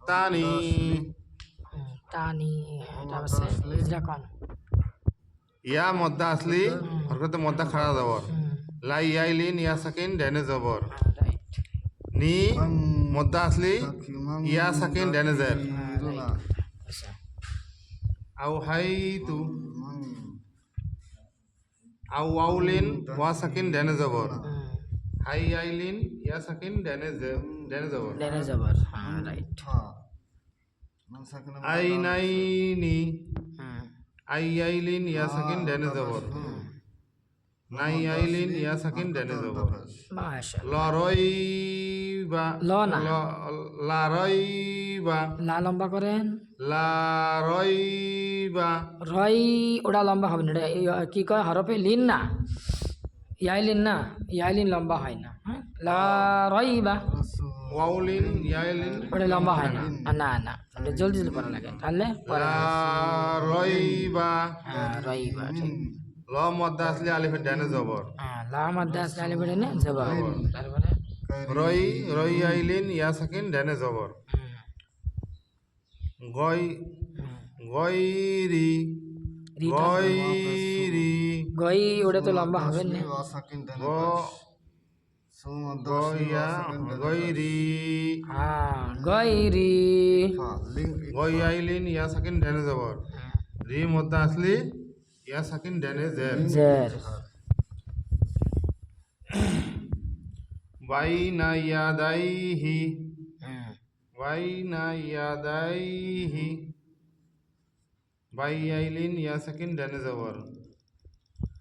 তানি তানি এটা আছে ইজরাকন ইয়া মদ্দা আসলি হরকতে মদ্দা খাড়া জবর লা ইয়াইলিন ইয়া সাকিন ডেনে জবর রাইট নি মদ্দা আসলি ইয়া সাকিন ডেনে জের আচ্ছা আউ হাইতু আউ আউলিন ওয়া সাকিন ডেনে জবর হাই আইলিন ইয়া সাকিন ডেনে জবর ডেনে জবর রাইট আই নাইনি আই আইলিন ইয়া সাকিন ডেনে জবর নাই আইলিন ইয়া সাকিন ডেনে জবর মাশাআল্লাহ লরইবা ল না লারইবা লা লম্বা করেন লারইবা রই ওটা লম্বা হবে না এটা কি কয় হরফে লিন না ইয়াইলিন না ইয়াইলিন লম্বা হয় না লা রইবা ওয়াউলিন ইয়াইলিন ওটা লম্বা হয় না না না ওটা জলদি জলদি পড়া লাগে তাহলে লারইবা রইবা ঠিক ল মদ্দা আসলে আলিফের ডানে জবর লা মাদ্দা আসলে আলিফ ডানে জবর তারপরে রই রই আইলিন ইয়া সাকিন ডানে জবর গই গয়রি গয়রি গই ওটা তো লম্বা হবে না গয়া গয়রি গয়রি গই আইলিন ইয়া সাকিন ডানে জবর রি মদ্দা আসলি ইয়া সাকিন ডানে জের জের বাইনা ইয়াদাইহি বাইনা ইয়াদাইহি বাই আইলিন ইয়া সাকিন ডানে জবর